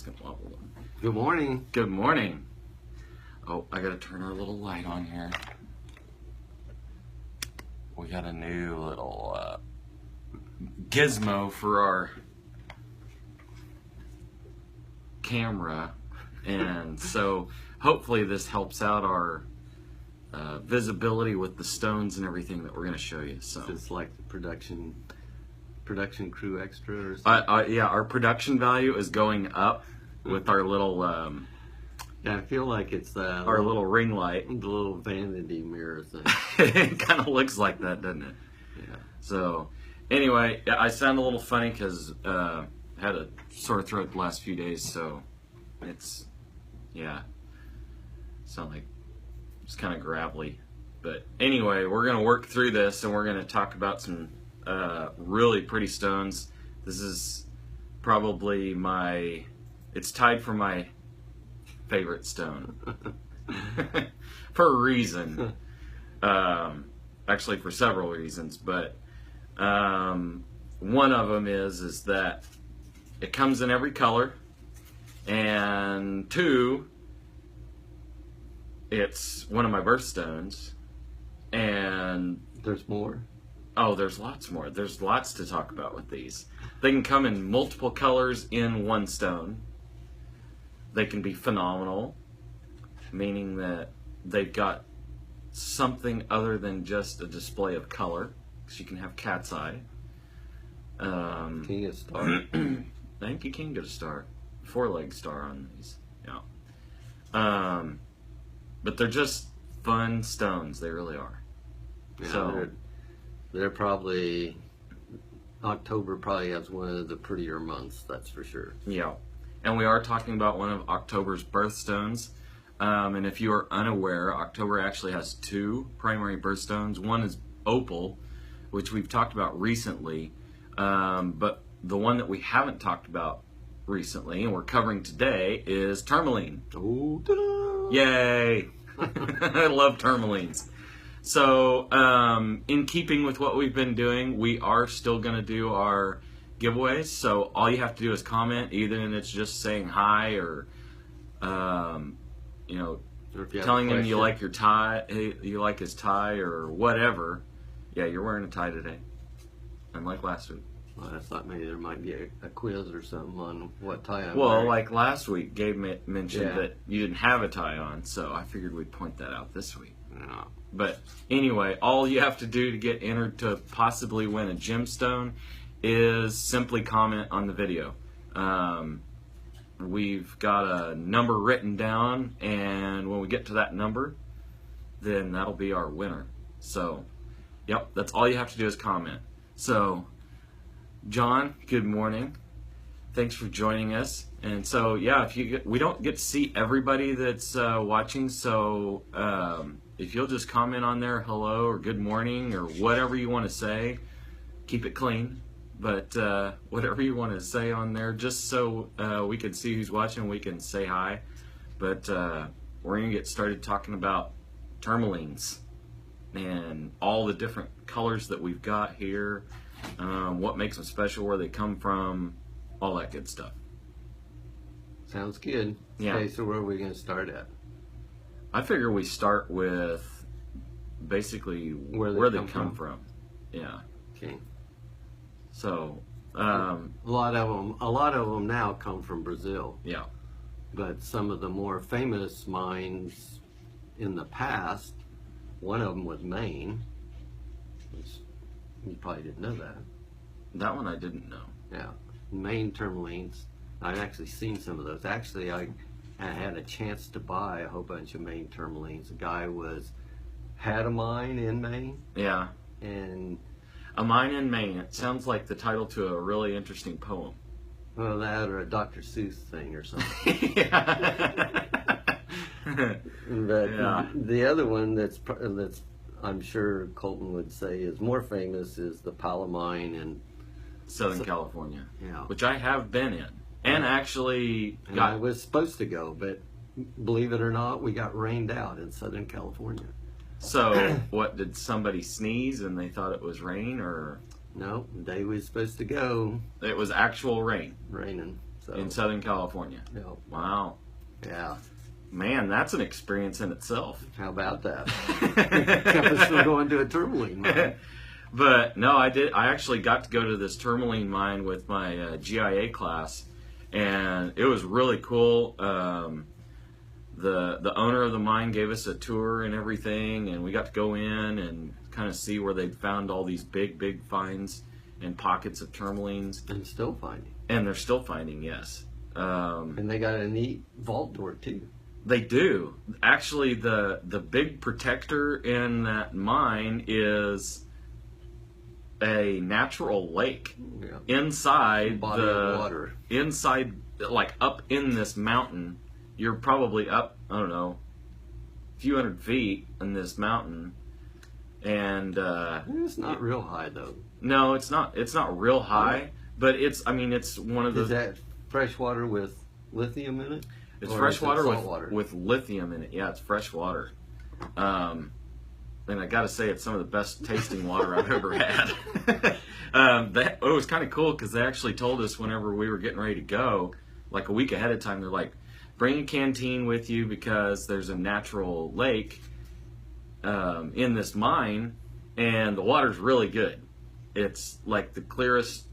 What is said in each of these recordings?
it's gonna wobble. Good morning. Good morning. Oh, I gotta turn our little light on here. We got a new little gizmo for our camera, and so hopefully this helps out our visibility with the stones and everything that we're going to show you. So it's like the production crew extra or something. Yeah, our production value is going up with our little yeah, I feel like it's our little ring light, the little vanity mirror thing. It kind of looks like that, doesn't it? Yeah. So anyway, I sound a little funny because I had a sore throat the last few days, so it's sound like it's kind of gravelly. But anyway, we're going to work through this, and we're going to talk about some really pretty stones. This is probably it's tied for my favorite stone for a reason. Actually, for several reasons, but one of them is that it comes in every color, and two, it's one of my birthstones. And there's more. Oh, there's lots more. There's lots to talk about with these. They can come in multiple colors in one stone. They can be phenomenal, meaning that they've got something other than just a display of color, because you can have cat's eye. Can you get a star? I think you can get a star. 4-leg star on these. Yeah. But they're just fun stones. They really are. Yeah, so they're probably, October probably has one of the prettier months, that's for sure. Yeah. And we are talking about one of October's birthstones. And if you are unaware, October actually has two primary birthstones. One is opal, which we've talked about recently. But the one that we haven't talked about recently, and we're covering today, is tourmaline. Oh, ta-da! Yay! I love tourmalines. So, in keeping with what we've been doing, we are still going to do our giveaways. So all you have to do is comment, either and it's just saying hi, or telling him you like your tie, you like his tie, or whatever. Yeah, you're wearing a tie today, unlike last week. Well, I thought maybe there might be a quiz or something on what tie I'm wearing. Well, like last week, Gabe mentioned that you didn't have a tie on, so I figured we'd point that out this week. No. But anyway, all you have to do to get entered to possibly win a gemstone is simply comment on the video. We've got a number written down, and when we get to that number, then that'll be our winner. So, yep, that's all you have to do is comment. So, John, good morning. Thanks for joining us. And so, yeah, we don't get to see everybody that's watching, so if you'll just comment on there, hello or good morning or whatever you want to say, keep it clean. But whatever you want to say on there, just so we can see who's watching, we can say hi. But we're going to get started talking about tourmalines and all the different colors that we've got here, what makes them special, where they come from, all that good stuff. Sounds good. Yeah. Okay, so where are we going to start at? I figure we start with basically where they come from. Yeah. Okay. So a lot of them now come from Brazil. Yeah. But some of the more famous mines in the past, one of them was Maine. You probably didn't know that. That one I didn't know. Yeah. Maine tourmalines. I've actually seen some of those. Actually, I had a chance to buy a whole bunch of Maine tourmalines. A guy had a mine in Maine. Yeah. And a mine in Maine. It sounds like the title to a really interesting poem. Well, that or a Dr. Seuss thing or something. But yeah. The other one that's I'm sure Colton would say is more famous is the Pala mine in Southern California. Yeah. Which I have been in. And actually I was supposed to go, but believe it or not, we got rained out in Southern California. So, what, did somebody sneeze and they thought it was rain, or? No, they was supposed to go. It was actual rain. Raining. So, in Southern California. yeah. Wow. Yeah. Man, that's an experience in itself. How about that? Kept us from going to a tourmaline mine. But no, I did. I actually got to go to this tourmaline mine with my GIA class, and it was really cool. The owner of the mine gave us a tour and everything, and we got to go in and kind of see where they'd found all these big finds and pockets of tourmalines. And still finding. And they're still finding, yes. And they got a neat vault door too. They do. Actually, the big protector in that mine is a natural lake inside body of water. Inside, like up in this mountain. You're probably up, I don't know, a few hundred feet in this mountain, and it's not real high though. No, it's not. It's not real high, but it's. I mean, it's one of the. Is that fresh water with lithium in it? It's fresh water with lithium in it. Yeah, it's fresh water. And I got to say, it's some of the best tasting water I've ever had. It was kind of cool because they actually told us whenever we were getting ready to go, like a week ahead of time, they're like, bring a canteen with you because there's a natural lake in this mine, and the water's really good. It's like the clearest,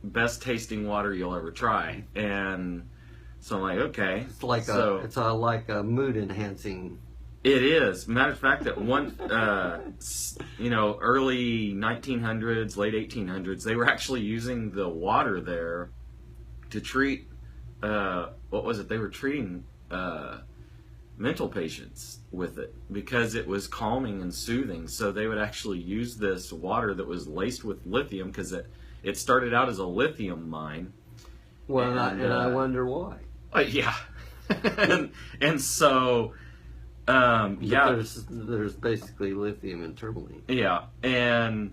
best tasting water you'll ever try. And so I'm like, okay. It's like like a mood enhancing. It is. Matter of fact, that one, early 1900s, late 1800s, they were actually using the water there to treat, what was it? They were treating mental patients with it because it was calming and soothing. So they would actually use this water that was laced with lithium because it started out as a lithium mine. Well, and I wonder why. Yeah. and so... There's basically lithium in tourmaline. Yeah, and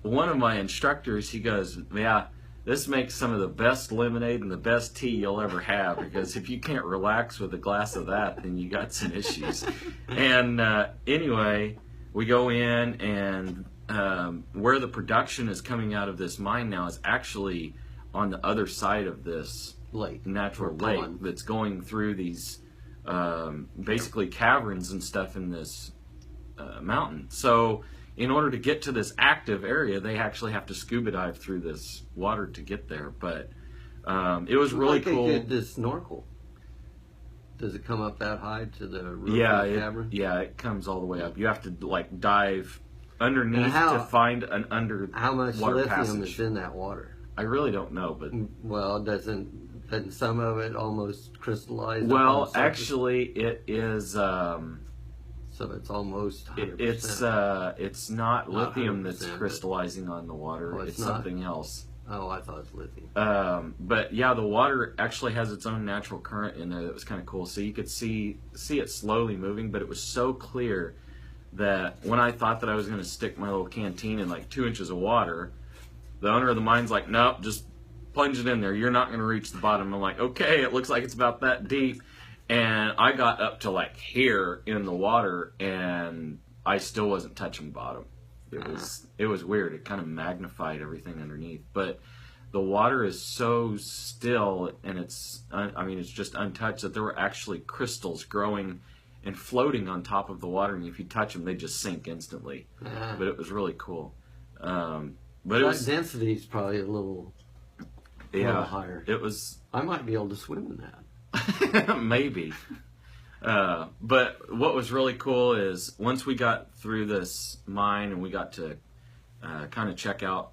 one of my instructors, he goes, yeah, this makes some of the best lemonade and the best tea you'll ever have, because if you can't relax with a glass of that, then you got some issues. And anyway, we go in, and where the production is coming out of this mine now is actually on the other side of this natural lake that's going through these basically caverns and stuff in this mountain. So in order to get to this active area, they actually have to scuba dive through this water to get there. But it was really cool. Like a snorkel. Does it come up that high to the roof of the cavern? Yeah, it comes all the way up. You have to like dive underneath to find an underwater passage. How much lithium is in that water? I really don't know, but well, doesn't some of it almost crystallize? Well, actually, it is. So it's almost 100%. It's not lithium that's crystallizing on the water. It's something else. Oh, I thought it was lithium. But yeah, the water actually has its own natural current in there that was kind of cool. So you could see it slowly moving, but it was so clear that when I thought that I was going to stick my little canteen in like 2 inches of water, the owner of the mine's like, nope, just plunge it in there. You're not going to reach the bottom. I'm like, okay, it looks like it's about that deep. And I got up to like here in the water, and I still wasn't touching bottom. It was weird. It kind of magnified everything underneath. But the water is so still, and it's just untouched, that there were actually crystals growing and floating on top of the water. And if you touch them, they just sink instantly. But it was really cool. But density is probably a little higher. It was. I might be able to swim in that. Maybe. But what was really cool is once we got through this mine and we got to kind of check out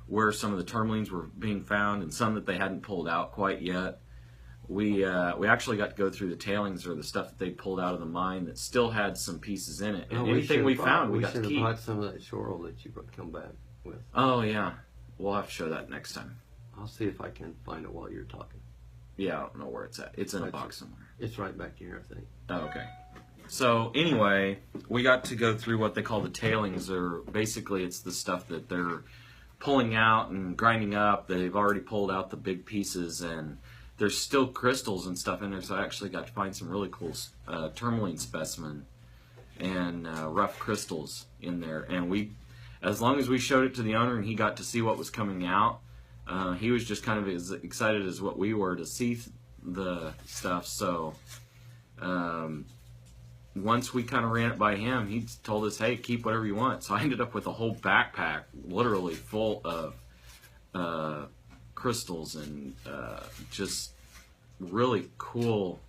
where some of the tourmalines were being found and some that they hadn't pulled out quite yet, we actually got to go through the tailings, or the stuff that they pulled out of the mine that still had some pieces in it. And anything we found, we got to keep. We should have bought some of that shoral that you come back with. Oh, yeah. We'll have to show that next time. I'll see if I can find it while you're talking. Yeah, I don't know where it's at. It's in a box somewhere. It's right back here, I think. Oh, okay. So anyway, we got to go through what they call the tailings, or basically it's the stuff that they're pulling out and grinding up. They've already pulled out the big pieces, and there's still crystals and stuff in there. So I actually got to find some really cool tourmaline specimen and rough crystals in there. And as long as we showed it to the owner and he got to see what was coming out, He was just kind of as excited as what we were to see the stuff. So once we kind of ran it by him, he told us, hey, keep whatever you want. So I ended up with a whole backpack literally full of crystals and just really cool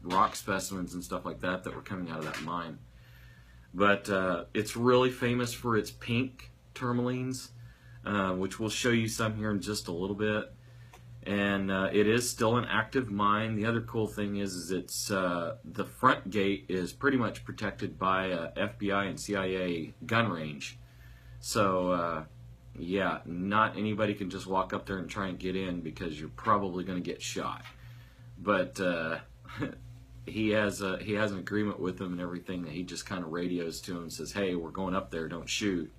rock specimens and stuff like that were coming out of that mine. But it's really famous for its pink tourmalines, which we'll show you some here in just a little bit. And it is still an active mine. The other cool thing is it's the front gate is pretty much protected by a FBI and CIA gun range. So yeah, not anybody can just walk up there and try and get in, because you're probably going to get shot. But he has an agreement with them and everything, that he just kind of radios to him and says, hey, we're going up there, don't shoot.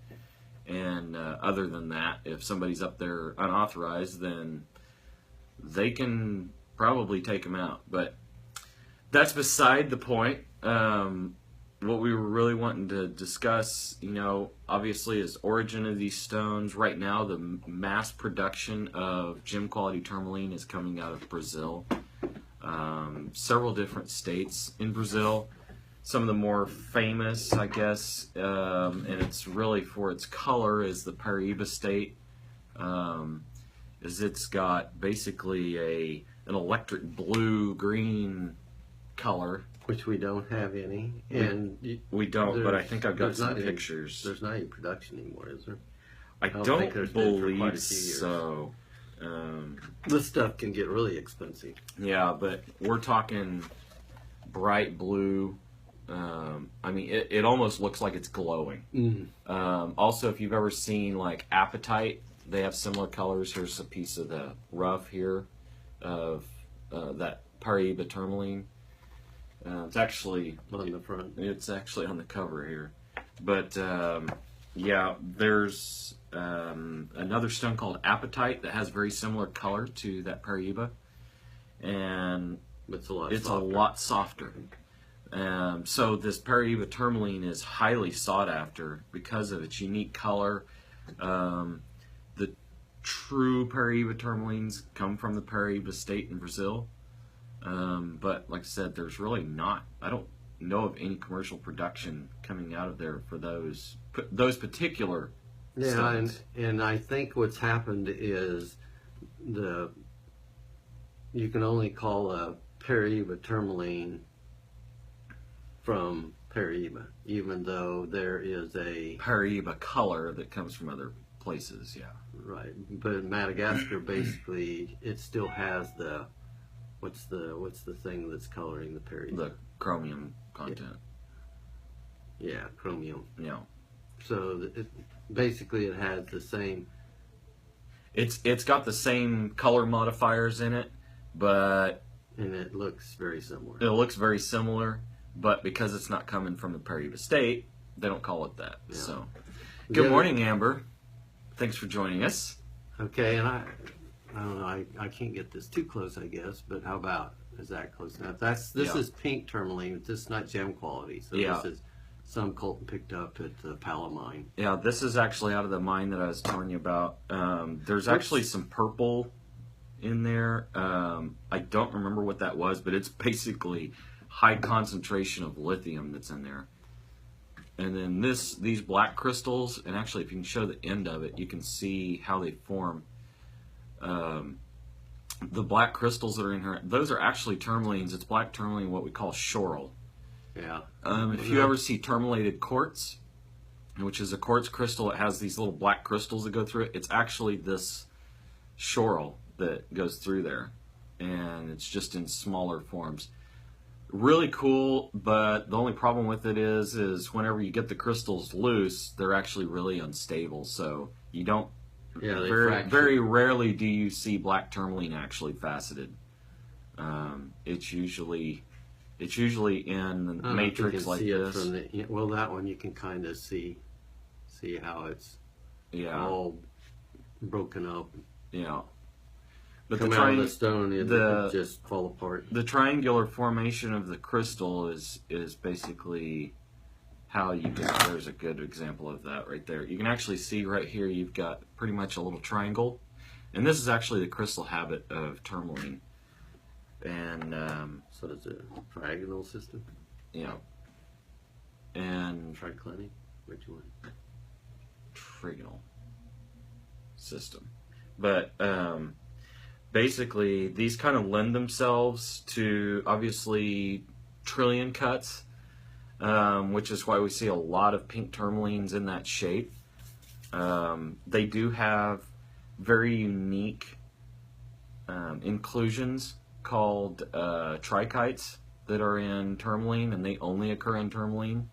And other than that, if somebody's up there unauthorized, then they can probably take them out. But that's beside the point. What we were really wanting to discuss, obviously, is origin of these stones. Right now, the mass production of gem quality tourmaline is coming out of Brazil. Several different states in Brazil. Some of the more famous, I guess, and it's really for its color, is the Paraíba state. Is it's got basically an electric blue-green color. Which we don't have any. And we don't, but I think I've got some pictures. There's not any production anymore, is there? I don't believe so. This stuff can get really expensive. Yeah, but we're talking bright blue. I mean, it almost looks like it's glowing. Mm. Also, if you've ever seen like apatite, they have similar colors. Here's a piece of the rough here of that Paraíba tourmaline. It's actually on the front. It's actually on the cover here. But yeah, there's another stone called apatite that has very similar color to that Paraíba, and it's a lot softer. So this Paraíba tourmaline is highly sought after because of its unique color. The true Paraíba tourmalines come from the Paraíba state in Brazil. But like I said, there's really not, I don't know of any commercial production coming out of there for those particular stones. And I think what's happened is you can only call a Paraíba tourmaline from Paraíba, even though there is a Paraíba color that comes from other places. Yeah, right. But Madagascar, basically, it still has the what's the thing that's coloring the Paraíba? The chromium content. Yeah, chromium. Yeah. So basically, it has the same. It's got the same color modifiers in it, but and it looks very similar. It looks very similar. But because it's not coming from the Paraíba state, they don't call it that. Yeah. So, good morning, Amber. Thanks for joining us. Okay, and I don't know. I can't get this too close, I guess. But how about, is that close enough? This is pink tourmaline. This is not gem quality. So this is some Colton picked up at the Pala mine. Yeah, this is actually out of the mine that I was telling you about. There's actually some purple in there. I don't remember what that was, but it's basically high concentration of lithium that's in there. And then these black crystals, and actually if you can show the end of it, you can see how they form. The black crystals that are in here, those are actually tourmalines. It's black tourmaline, what we call schorl. Yeah. If you ever see tourmalated quartz, which is a quartz crystal, it has these little black crystals that go through it. It's actually this schorl that goes through there, and it's just in smaller forms. Really cool, but the only problem with it is whenever you get the crystals loose, they're actually really unstable. So you don't, very rarely do you see black tourmaline actually faceted. It's usually in the matrix like this. Well, that one you can kind of see how it's all broken up. Yeah. But come out of the stone, it just fall apart. The triangular formation of the crystal is basically how you get. There's a good example of that right there. You can actually see right here. You've got pretty much a little triangle And this is actually the crystal habit of tourmaline. And so it's a trigonal system. Yeah. And triclinic. Which one? Trigonal system. But basically, these kind of lend themselves to obviously trillion cuts, which is why we see a lot of pink tourmalines in that shape. They do have very unique inclusions called trichites that are in tourmaline, and they only occur in tourmaline.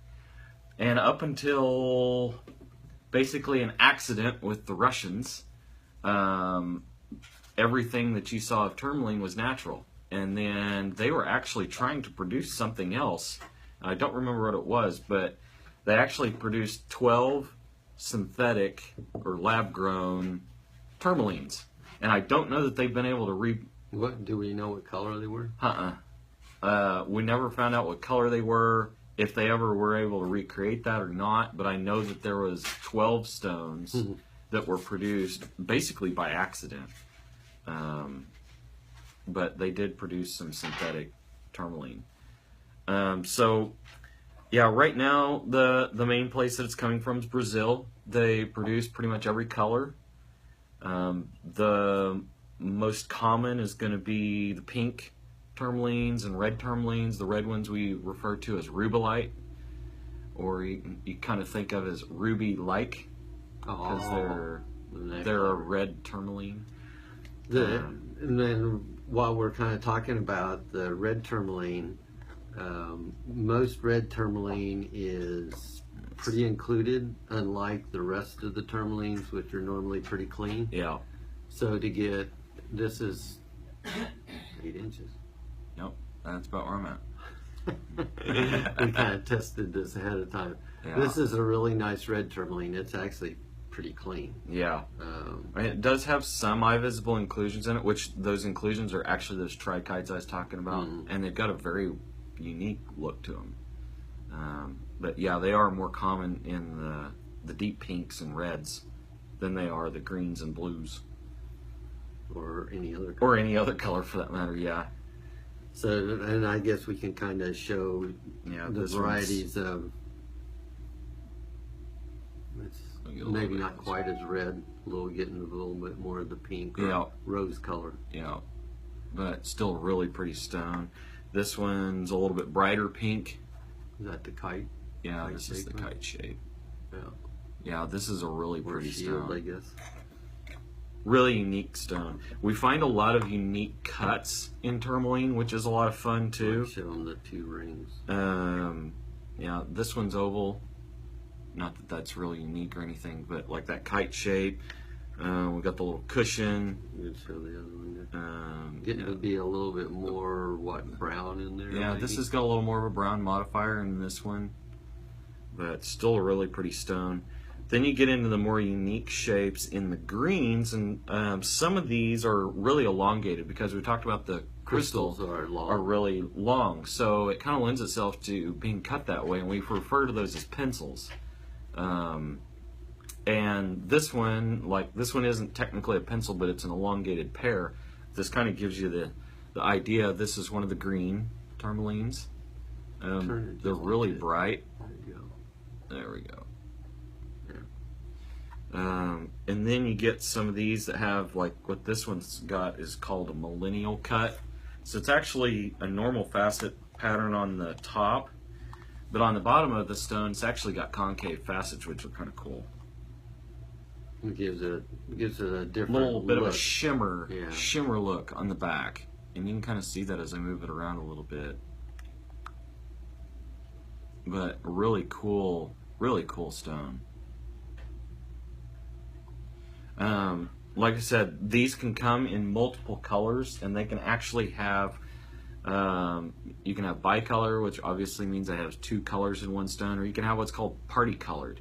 And up until basically an accident with the Russians, everything that you saw of tourmaline was natural. And then they were actually trying to produce something else. I don't remember what it was, but they actually produced 12 synthetic or lab-grown tourmalines. And I don't know that they've been able to What, do we know what color they were? We never found out what color they were, if they ever were able to recreate that or not, but I know that there was 12 stones that were produced basically by accident. But they did produce some synthetic tourmaline. So, yeah, right now the main place that it's coming from is Brazil. They produce pretty much every color. The most common is going to be the pink tourmalines and red tourmalines. The red ones we refer to as rubellite, or you kind of think of as ruby-like, because they're a red tourmaline. And then while we're kind of talking about the red tourmaline, most red tourmaline is pretty included, unlike the rest of the tourmalines, which are normally pretty clean. Yeah. So to get, this is 8 inches. Yep, that's about where I'm at. We kind of tested this ahead of time. Yeah. This is a really nice red tourmaline. It's actually pretty clean. Yeah. It does have some eye visible inclusions in it, which those inclusions are actually those trichites I was talking about, and they've got a very unique look to them. But yeah, they are more common in the deep pinks and reds than they are the greens and blues. Or any other color. Or any other color for that matter, yeah. So, and I guess we can kind of show the varieties of, it's maybe not quite as red, getting a little bit more of the pink or rose color. Yeah, but still really pretty stone. This one's a little bit brighter pink. Is that the kite? Yeah, this is the kite shape. Yeah. Yeah, this is a really pretty shield, stone. I guess. Really unique stone. We find a lot of unique cuts in tourmaline, which is a lot of fun too. Show them the 2 rings. Yeah, this one's oval. Not that that's really unique or anything, but like that kite shape. We got the little cushion. You can show the other one there. Getting to be a little bit more brown in there. Yeah, maybe? This has got a little more of a brown modifier in this one, but still a really pretty stone. Then you get into the more unique shapes in the greens, and some of these are really elongated because we talked about the crystals are really long, so it kind of lends itself to being cut that way, and we refer to those as pencils. And this one isn't technically a pencil, but it's an elongated pear. This kind of gives you the idea. This is one of the green tourmalines. They're really bright. There we go. And then you get some of these that have, like what this one's got is called a millennial cut. So it's actually a normal facet pattern on the top, but on the bottom of the stone it's actually got concave facets, which are kind of cool. It gives it a different little bit look. Of a shimmer look on the back, and you can kind of see that as I move it around a little bit. But really cool stone. Like I said, these can come in multiple colors, and they can actually have, you can have bicolor, which obviously means it has 2 colors in one stone, or you can have what's called party colored,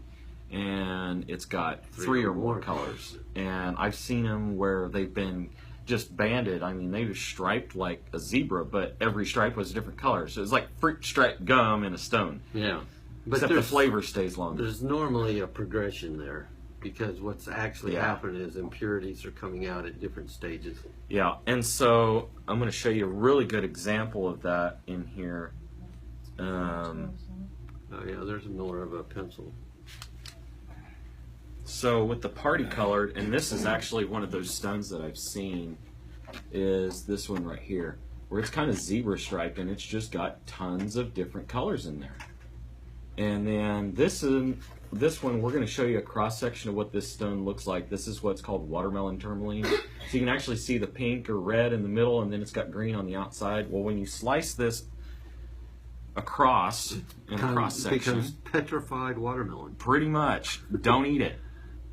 and it's got 3 or more colors. And I've seen them where they've been just banded. I mean, they were striped like a zebra, but every stripe was a different color. So it's like fruit striped gum in a stone. Yeah. But except the flavor stays longer. There's normally a progression there. because what's actually happening is impurities are coming out at different stages. Yeah, and so I'm going to show you a really good example of that in here. Oh yeah, there's more of a pencil. So with the party colored, and this is actually one of those stones that I've seen, is this one right here, where it's kind of zebra striped and it's just got tons of different colors in there. And then this one, we're going to show you a cross section of what this stone looks like. This is what's called watermelon tourmaline. So you can actually see the pink or red in the middle, and then it's got green on the outside. Well, when you slice this across in a cross section, it becomes petrified watermelon. Pretty much. Don't eat it.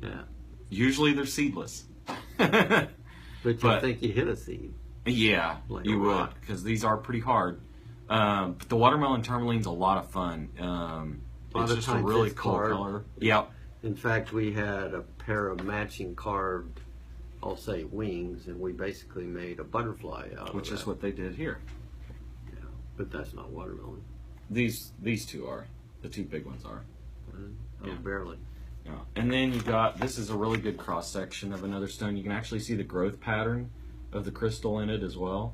Yeah. Usually they're seedless. But you think you hit a seed. Yeah, like you would, because these are pretty hard. But the watermelon tourmaline's a lot of fun. It's just a really cool color. Yep. In fact, we had a pair of matching carved, I'll say, wings, and we basically made a butterfly out of that. Which is what they did here. Yeah, but that's not watermelon. These two are. The two big ones are. Oh, barely. Yeah. And then you got, this is a really good cross section of another stone. You can actually see the growth pattern of the crystal in it as well,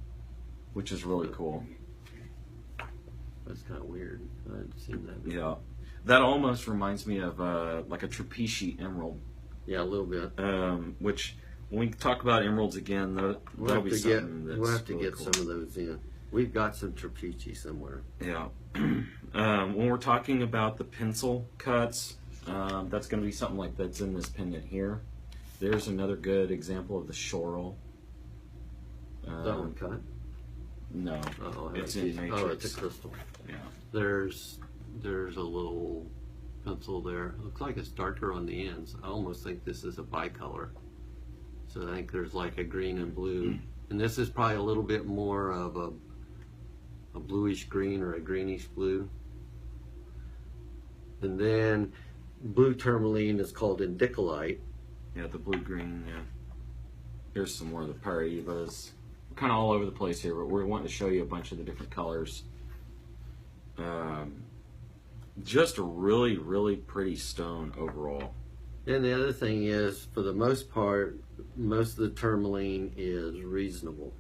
which is really cool. That's kind of weird. I hadn't seen that before. Yeah. That almost reminds me of like a trapezie emerald. Yeah, a little bit. Which, when we talk about emeralds again, that'll be something that's we'll have to really get cool. some of those in. We've got some trapezie somewhere. Yeah. When we're talking about the pencil cuts, that's going to be something like that's in this pendant here. There's another good example of the shoral. That one cut? No, Oh, it's in matrix. Oh, it's a crystal. Yeah. There's a little pencil there. It looks like it's darker on the ends. I almost think this is a bicolor. So I think there's like a green and blue. And this is probably a little bit more of a bluish green or a greenish blue. And then blue tourmaline is called indicolite. Yeah, the blue-green, yeah. Here's some more of the Paraivas. We're kind of all over the place here, but we're wanting to show you a bunch of the different colors. Just a really, really pretty stone overall. And the other thing is, for the most part, most of the tourmaline is reasonable.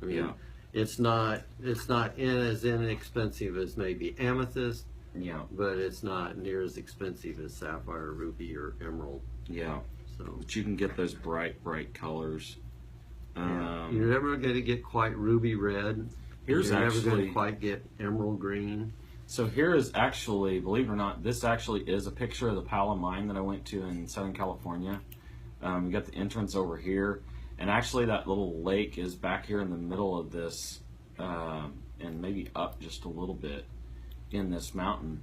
I mean, Yeah. it's not as inexpensive as maybe amethyst, Yeah, but it's not near as expensive as sapphire, ruby, or emerald. yeah. So But you can get those bright, bright colors. you're never going to get quite ruby red. Here's you're never going actually, to quite get emerald green. so here is actually, believe it or not, this actually is a picture of the Pala mine that I went to in Southern California. You got the entrance over here, and actually that little lake is back here in the middle of this, and maybe up just a little bit in this mountain.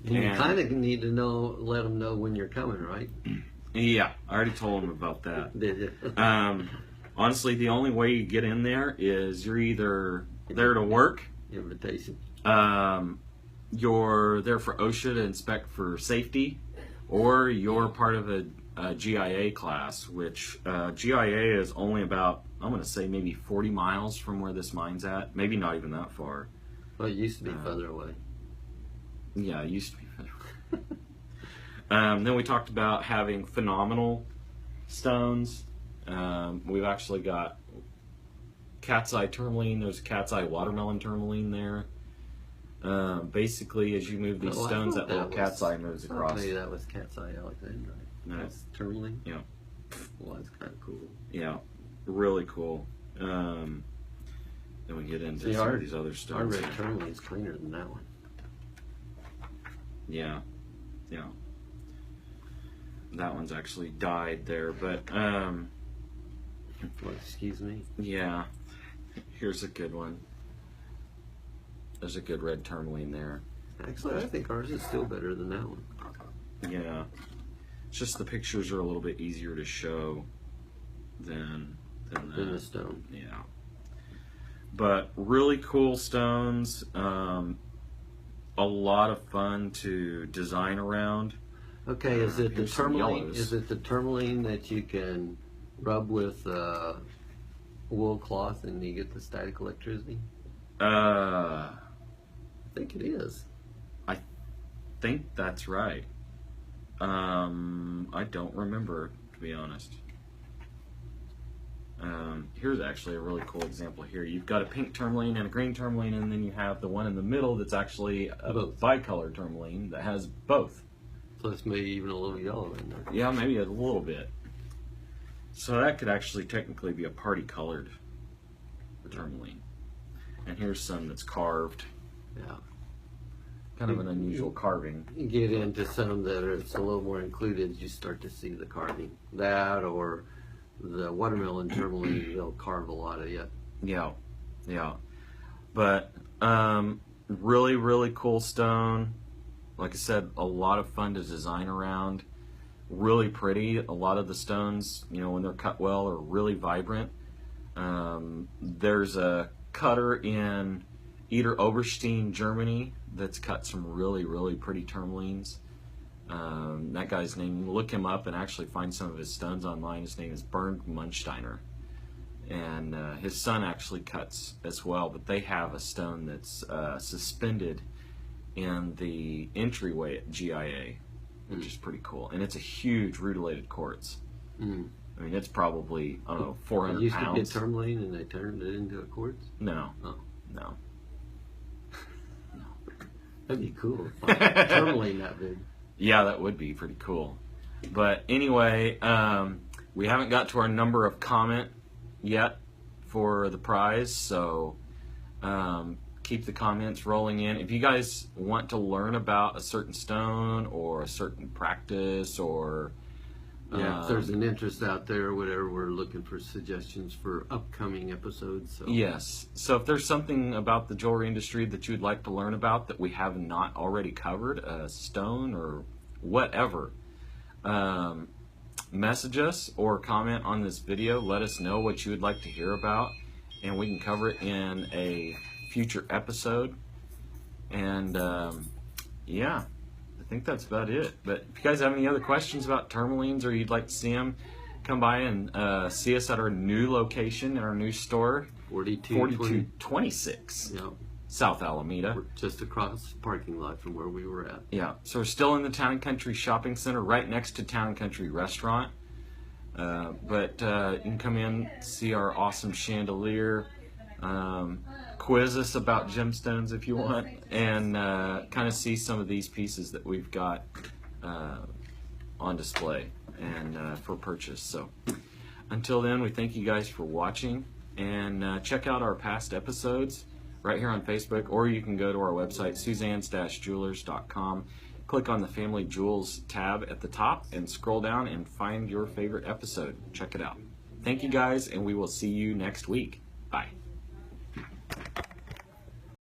And you kind of need to let them know when you're coming, right? Yeah, I already told them about that. Did you? Honestly, the only way you get in there is you're either there to work, Invitation. you're there for OSHA to inspect for safety, or you're part of a GIA class, which GIA is only about, I'm going to say maybe 40 miles from where this mine's at. Maybe not even that far. Well, it used to be further away. Yeah, it used to be further. Then we talked about having phenomenal stones. We've actually got cat's eye tourmaline. There's cat's eye watermelon tourmaline there. Basically, as you move these stones, that little cat's eye moves across. Maybe that was cat's eye Alexandrite. No. That's tourmaline? Yeah. Well, that's kind of cool. Yeah, really cool. Then we get into some of these other Our stones. red tourmaline's cleaner than that one. Yeah, yeah. That one's actually dyed there, but What, excuse me? yeah. Here's a good one. There's a good red tourmaline there. Actually, I think ours is still better than that one. Yeah. It's just the pictures are a little bit easier to show than Than the that. stone. Yeah. But really cool stones. A lot of fun to design around. Okay, is it the Here's some tourmaline? yellows. Is it the tourmaline that you can rub with wool cloth and you get the static electricity? I think it is. I think that's right. I don't remember, to be honest. Here's actually a really cool example here. You've got a pink tourmaline and a green tourmaline, and then you have the one in the middle that's actually a bicolor tourmaline that has both. Plus maybe even a little yellow in there. Yeah, maybe a little bit. So that could actually technically be a party colored tourmaline. And here's some that's carved. Yeah. Kind of an unusual carving. You get into some that it's a little more included, you start to see the carving. That or the watermelon tourmaline, they'll carve a lot of it. Yeah, yeah. But really, really cool stone. Like I said, a lot of fun to design around. Really pretty. A lot of the stones, you know, when they're cut well, are really vibrant. There's a cutter in Oberstein, Germany, that's cut some really, really pretty tourmalines. That guy's name, look him up and actually find some of his stones online. His name is Bernd Munsteiner. And his son actually cuts as well, but they have a stone that's suspended in the entryway at GIA, which is pretty cool. And it's a huge rutilated quartz. I mean, it's probably, I don't know, 400 pounds. You used to get tourmaline and they turned it into a quartz? No. Oh. No. That'd be cool. Tourmaline that big. Yeah, that would be pretty cool. But anyway, we haven't got to our number of comment yet for the prize, so keep the comments rolling in. If you guys want to learn about a certain stone or a certain practice or if there's an interest out there or whatever, we're looking for suggestions for upcoming episodes. So. Yes. So if there's something about the jewelry industry that you'd like to learn about that we have not already covered, a stone or whatever, message us or comment on this video. Let us know what you would like to hear about, and we can cover it in a future episode. And yeah. I think that's about it. But if you guys have any other questions about tourmalines or you'd like to see them, come by and see us at our new location in our new store, 4226 Yep. South Alameda. We're just across the parking lot from where we were at. Yeah, so we're still in the Town and Country Shopping Center, right next to Town and Country Restaurant. But you can come in, see our awesome chandelier, quiz us about gemstones if you want, and kind of see some of these pieces that we've got on display and for purchase. So until then, we thank you guys for watching, and check out our past episodes right here on Facebook, or you can go to our website, suzannes-jewelers.com. Click on the Family Jewels tab at the top and scroll down and find your favorite episode. Check it out. Thank you guys, and we will see you next week. Bye.